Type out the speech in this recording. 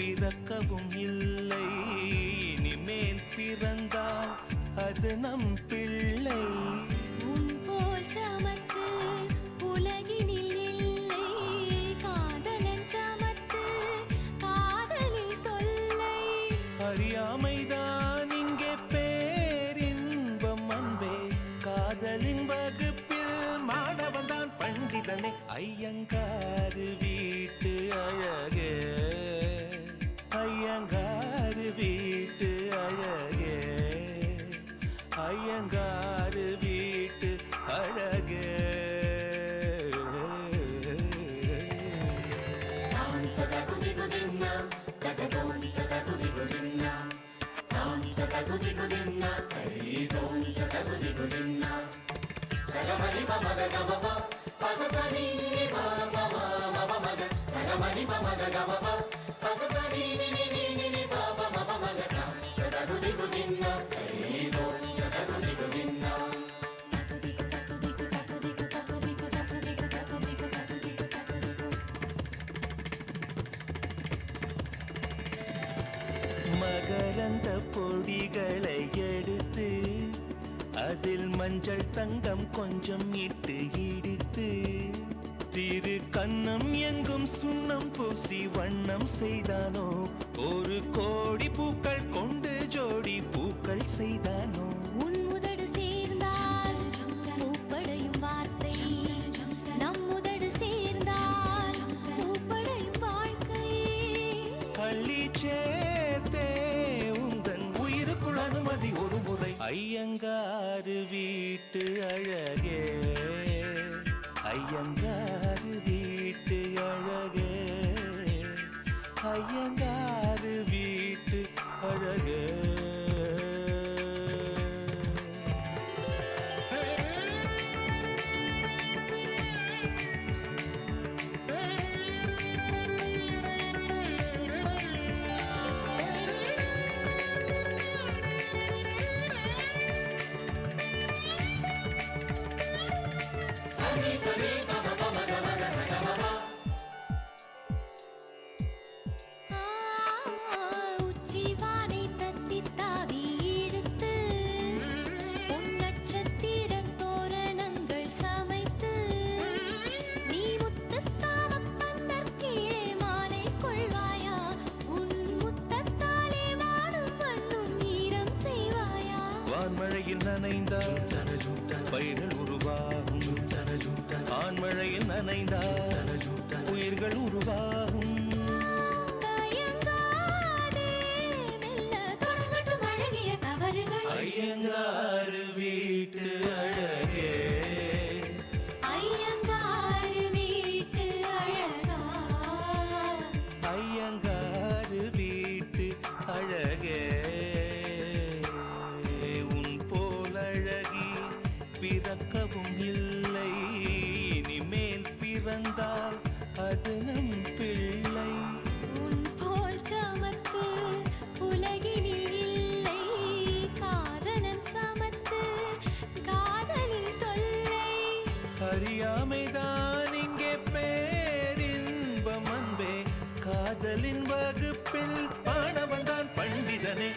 பிறக்கவும் இல்லை. இனிமேல் பிறந்தால் அது நம் பிள்ளை. உன் போல் சமத்து உலகினில் இல்லை. காதலன் சமத்து காதலில் தொல்லை. அறியாமைதான் இங்கே பேரின்பம் அன்பே. காதலின் வகுப்பில் மாணவன் தான் பண்டிதனே. ஐயங்காரு வீட்டு அழகே, ஐயங்காரு வீட்டு அழகே, ஐயங்காரு வீட்டு அழகே. సగమని పమద గమప పససని పమ మమ మగ సగమని పమద గమప పససని ని ని ని ని పమ మమ మగ తదగుది గుదిన్న ఏదో తదగుది గుదిన్న తకుదికు తకుదికు తకుదికు తకుదికు తకుదికు తకుదికు తకుదికు తకుదికు. மகரந்த பொடிகளை எடுத்து அதில் மஞ்சள் தங்கம் கொஞ்சம் இட்டு இடித்து திரு கண்ணம் எங்கும் சுண்ணம் பூசி வண்ணம் செய்தானோ. ஒரு கோடி பூக்கள் கொண்டு ஜோடி பூக்கள் செய்தானோ. உன் உதடு சேர்ந்தால் பூப்படையும் வார்த்தை. நம் உதடு சேர்ந்தால் பூப்படையும் வாழ்க்கை. கள்ளி சேர்த்தே உந்தன் உயிருக்குள் அனுமதி ஒரு முறை. ஐயங்காரு வீட்டு அழகே, ஐயங்காரு வீட்டு அழகே, ஐயங்காரு வீட்டு அழகே. உச்சிவானை தத்தி தாவி இழுத்து உன் நட்சத்திர தோரணங்கள் சமைத்து நீ முத்துத்தாவ பந்தர் கீழே மாலை கொள்வாயா. உன் முத்தத்தாலே வாடும் மண்ணும் ஈரம் செய்வாயா. வான்மழையில் நனைந்தால் பயிர்கள் உருவாகும். ஆண்மழையில் நனைந்தால் உயிர்கள் உருவாகும். ஐயங்காரு வீட்டு அழகே, ஐயங்காரு வீட்டு அழகா, ஐயங்காரு வீட்டு அழகே. உன் போல் அழகி பிறக்கவும் இல்லை. இனிமேல் பிறந்தால் அது நம் பிள்ளை. உன் போல் சமத்து உலகினில் இல்லை. காதலன் சமத்து காதலில் தொல்லை. அறியாமைதான் இங்கே பேரின்பம் அன்பே. காதலின் வகுப்பில் மாணவன் தான் பண்டிதனே.